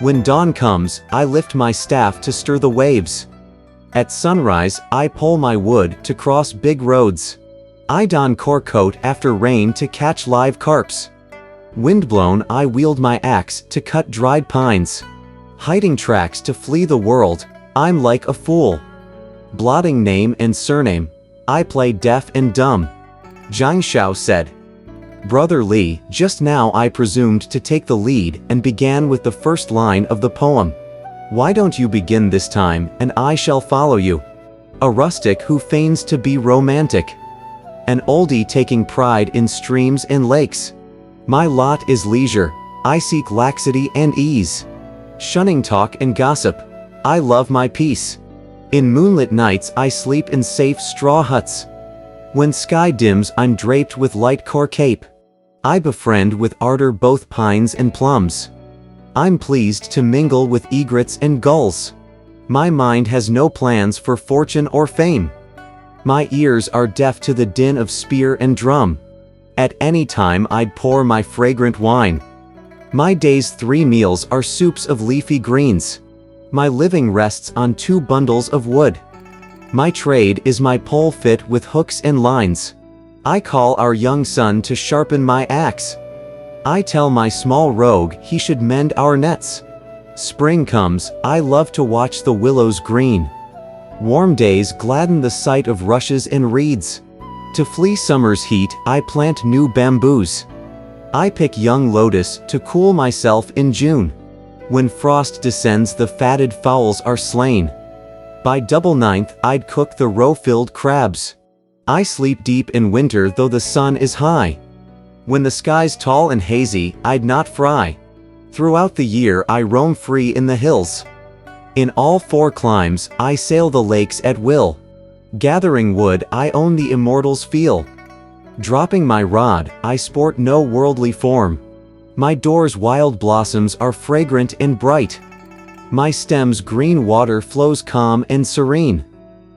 When dawn comes, I lift my staff to stir the waves. At sunrise, I pull my wood to cross big roads. I don cork coat after rain to catch live carps. Windblown, I wield my axe to cut dried pines. Hiding tracks to flee the world, I'm like a fool. Blotting name and surname, I play deaf and dumb. Jiang Shao said. Brother Li, just now I presumed to take the lead and began with the first line of the poem. Why don't you begin this time, and I shall follow you? A rustic who feigns to be romantic. An oldie taking pride in streams and lakes. My lot is leisure, I seek laxity and ease. Shunning talk and gossip, I love my peace. In moonlit nights I sleep in safe straw huts. When sky dims I'm draped with light core cape. I befriend with ardor both pines and plums. I'm pleased to mingle with egrets and gulls. My mind has no plans for fortune or fame. My ears are deaf to the din of spear and drum. At any time I'd pour my fragrant wine. My day's 3 meals are soups of leafy greens. My living rests on 2 bundles of wood. My trade is my pole fit with hooks and lines. I call our young son to sharpen my axe. I tell my small rogue he should mend our nets. Spring comes, I love to watch the willows green. Warm days gladden the sight of rushes and reeds. To flee summer's heat, I plant new bamboos. I pick young lotus to cool myself in June. When frost descends the fatted fowls are slain. By double ninth I'd cook the roe-filled crabs. I sleep deep in winter though the sun is high. When the sky's tall and hazy, I'd not fry. Throughout the year I roam free in the hills. In all 4 climes, I sail the lakes at will. Gathering wood, I own the immortals' feel. Dropping my rod, I sport no worldly form. My door's wild blossoms are fragrant and bright. My stem's green water flows calm and serene.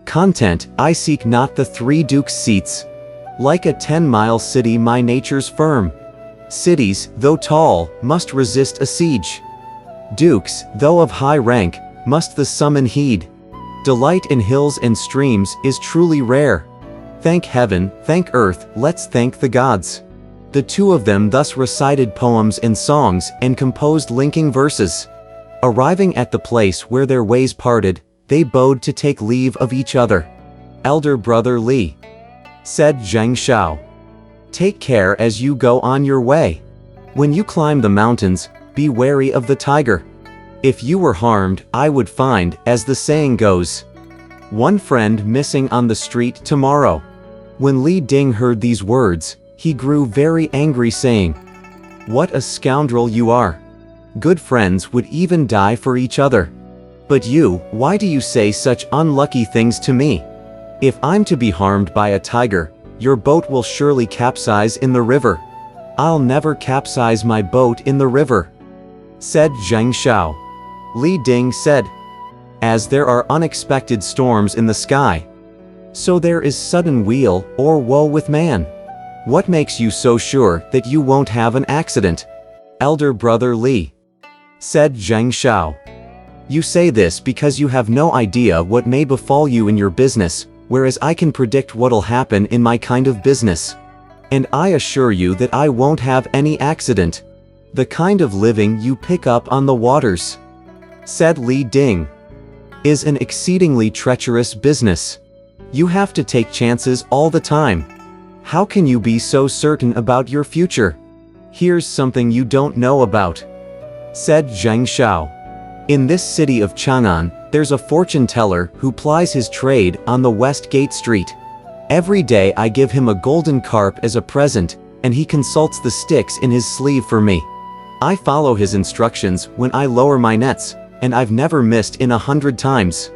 Content, I seek not the 3 dukes' seats. Like a 10-mile city my nature's firm. Cities, though tall, must resist a siege. Dukes, though of high rank, must the summon heed. Delight in hills and streams is truly rare. Thank heaven, thank earth, let's thank the gods. The 2 of them thus recited poems and songs and composed linking verses. Arriving at the place where their ways parted, they bowed to take leave of each other. Elder brother Li, said Jiang Shao, take care as you go on your way. When you climb the mountains, be wary of the tiger. If you were harmed, I would find, as the saying goes, 1 friend missing on the street tomorrow. When Li Ding heard these words, he grew very angry, saying, what a scoundrel you are. Good friends would even die for each other. But you, why do you say such unlucky things to me? If I'm to be harmed by a tiger, your boat will surely capsize in the river. I'll never capsize my boat in the river, said Jiang Shao. Li Ding said, as there are unexpected storms in the sky, so there is sudden weal or woe with man. What makes you so sure that you won't have an accident? Elder brother Li, said Jiang Shao. You say this because you have no idea what may befall you in your business, whereas I can predict what'll happen in my kind of business. And I assure you that I won't have any accident. The kind of living you pick up on the waters, said Li Ding, is an exceedingly treacherous business. You have to take chances all the time. How can you be so certain about your future? Here's something you don't know about, said Jiang Shao. In this city of Chang'an, there's a fortune teller who plies his trade on the West Gate Street. Every day I give him a golden carp as a present, and he consults the sticks in his sleeve for me. I follow his instructions when I lower my nets, and I've never missed in 100 times.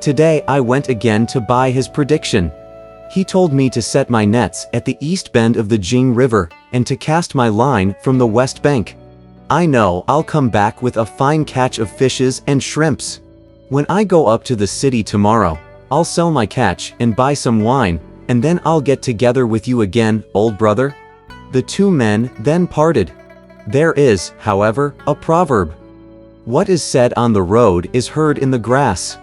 Today I went again to buy his prediction. He told me to set my nets at the east bend of the Jing River, and to cast my line from the west bank. I know I'll come back with a fine catch of fishes and shrimps. When I go up to the city tomorrow, I'll sell my catch and buy some wine, and then I'll get together with you again, old brother. The 2 men then parted. There is, however, a proverb. What is said on the road is heard in the grass.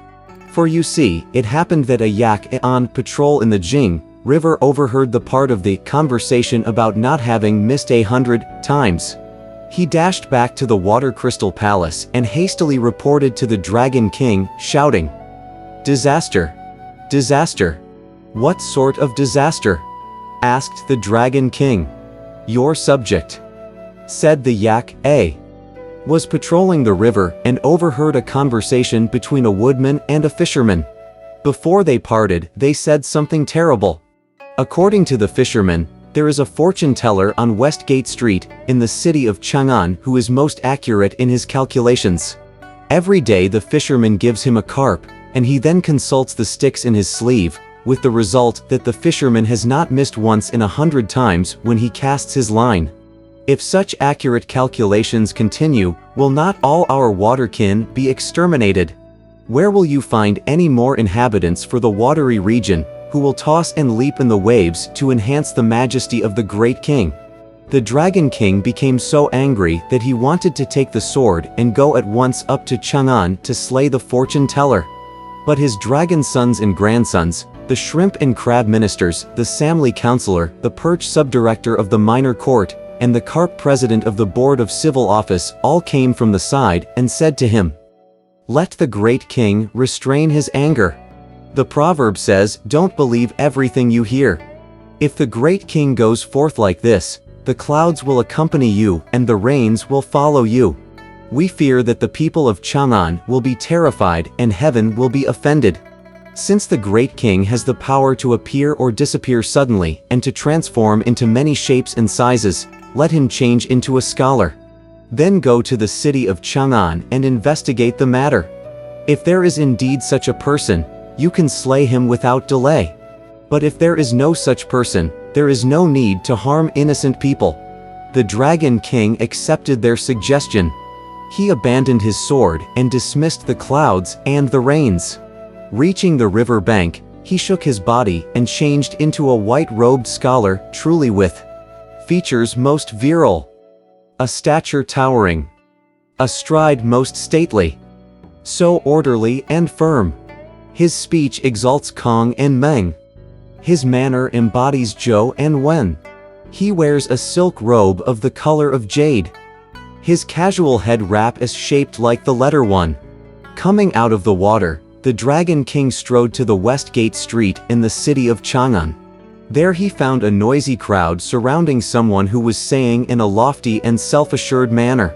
For you see, it happened that a yak on patrol in the Jing River overheard the part of the conversation about not having missed 100 times. He dashed back to the Water Crystal Palace and hastily reported to the Dragon King, shouting, "Disaster! Disaster! What sort of disaster?" asked the Dragon King. "Your subject," said the yak, was patrolling the river and overheard a conversation between a woodman and a fisherman. Before they parted, they said something terrible. According to the fisherman, there is a fortune teller on Westgate Street in the city of Chang'an who is most accurate in his calculations. Every day the fisherman gives him a carp, and he then consults the sticks in his sleeve, with the result that the fisherman has not missed once in 100 times when he casts his line. If such accurate calculations continue, will not all our waterkin be exterminated? Where will you find any more inhabitants for the watery region, who will toss and leap in the waves to enhance the majesty of the great king?" The Dragon King became so angry that he wanted to take the sword and go at once up to Chang'an to slay the fortune teller. But his dragon sons and grandsons, the shrimp and crab ministers, the Samli counselor, the perch subdirector of the minor court, and the carp president of the board of civil office all came from the side and said to him, "Let the great king restrain his anger." The proverb says, "Don't believe everything you hear." If the great king goes forth like this, the clouds will accompany you and the rains will follow you. We fear that the people of Chang'an will be terrified and heaven will be offended. Since the great king has the power to appear or disappear suddenly and to transform into many shapes and sizes, let him change into a scholar. Then go to the city of Chang'an and investigate the matter. If there is indeed such a person, you can slay him without delay. But if there is no such person, there is no need to harm innocent people." The Dragon King accepted their suggestion. He abandoned his sword and dismissed the clouds and the rains. Reaching the river bank, he shook his body and changed into a white-robed scholar, truly with features most virile, a stature towering, a stride most stately, so orderly and firm. His speech exalts Kong and Meng. His manner embodies Zhou and Wen. He wears a silk robe of the color of jade. His casual head wrap is shaped like the letter 1. Coming out of the water, the Dragon King strode to the Westgate Street in the city of Chang'an. There he found a noisy crowd surrounding someone who was saying in a lofty and self-assured manner,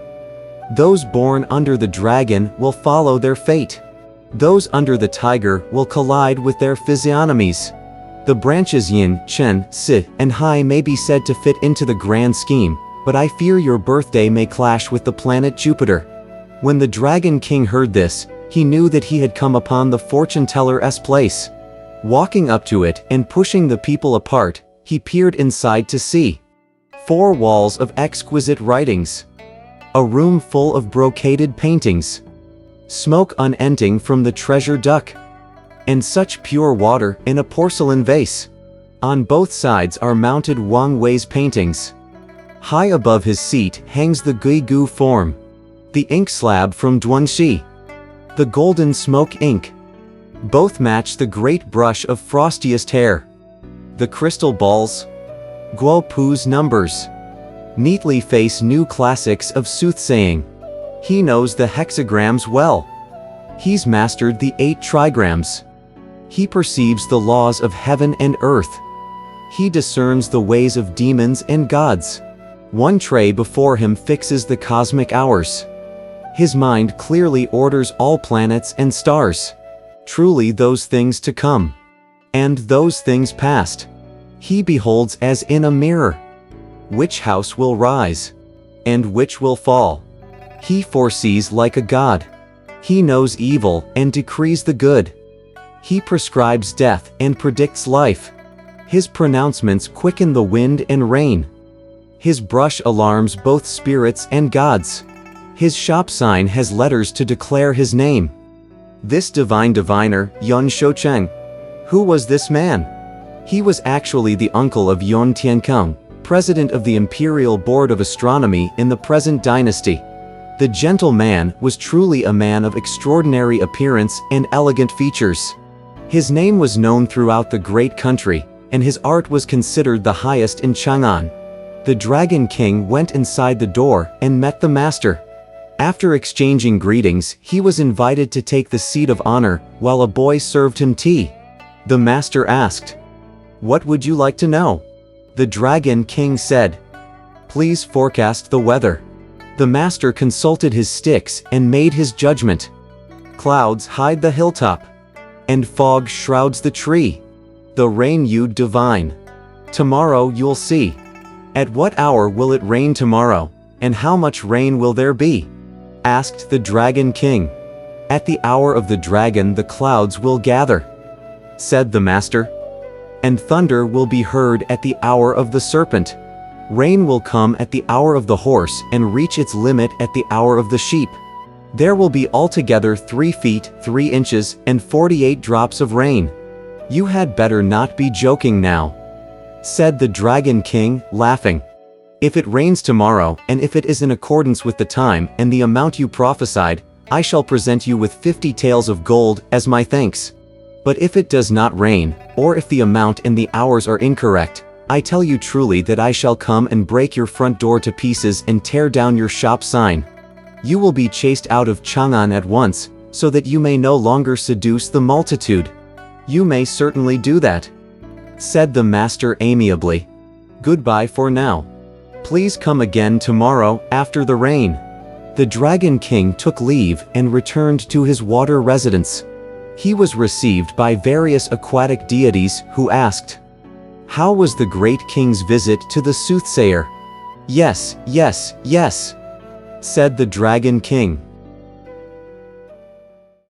"Those born under the dragon will follow their fate. Those under the tiger will collide with their physiognomies." The branches Yin, Chen, Si, and Hai may be said to fit into the grand scheme, but I fear your birthday may clash with the planet Jupiter. When the Dragon King heard this, he knew that he had come upon the fortune teller's place. Walking up to it and pushing the people apart, he peered inside to see 4 walls of exquisite writings, a room full of brocaded paintings, smoke unending from the treasure duct, and such pure water in a porcelain vase. On both sides are mounted Wang Wei's paintings. High above his seat hangs the Guigu form, the ink slab from Duanxi, the golden smoke ink. Both match the great brush of frostiest hair. The crystal balls, Guo Pu's numbers, neatly face new classics of soothsaying. He knows the hexagrams well. He's mastered the 8 trigrams. He perceives the laws of heaven and earth. He discerns the ways of demons and gods. One tray before him fixes the cosmic hours. His mind clearly orders all planets and stars. Truly those things to come, and those things past, he beholds as in a mirror. Which house will rise, and which will fall, he foresees like a god. He knows evil and decrees the good. He prescribes death and predicts life. His pronouncements quicken the wind and rain. His brush alarms both spirits and gods. His shop sign has letters to declare his name. This divine diviner, Yun Shoucheng. Who was this man? He was actually the uncle of Yun Tiankong, president of the Imperial Board of Astronomy in the present dynasty. The gentle man was truly a man of extraordinary appearance and elegant features. His name was known throughout the great country, and his art was considered the highest in Chang'an. The Dragon King went inside the door and met the master. After exchanging greetings, he was invited to take the seat of honor while a boy served him tea. The master asked, "What would you like to know?" The Dragon King said, "Please forecast the weather." The master consulted his sticks and made his judgment. Clouds hide the hilltop, and fog shrouds the tree. The rain you divine. Tomorrow you'll see. At what hour will it rain tomorrow, and how much rain will there be? Asked the Dragon King. At the hour of the dragon the clouds will gather, said the master. And thunder will be heard at the hour of the serpent. Rain will come at the hour of the horse and reach its limit at the hour of the sheep. There will be altogether 3 feet, 3 inches, and 48 drops of rain. You had better not be joking now, said the Dragon King, laughing. If it rains tomorrow, and if it is in accordance with the time and the amount you prophesied, I shall present you with 50 taels of gold as my thanks. But if it does not rain, or if the amount and the hours are incorrect, I tell you truly that I shall come and break your front door to pieces and tear down your shop sign. You will be chased out of Chang'an at once, so that you may no longer seduce the multitude. You may certainly do that, said the master amiably. Goodbye for now. Please come again tomorrow after the rain. The Dragon King took leave and returned to his water residence. He was received by various aquatic deities who asked, "How was the great king's visit to the soothsayer?" "Yes, yes, yes," said the Dragon King.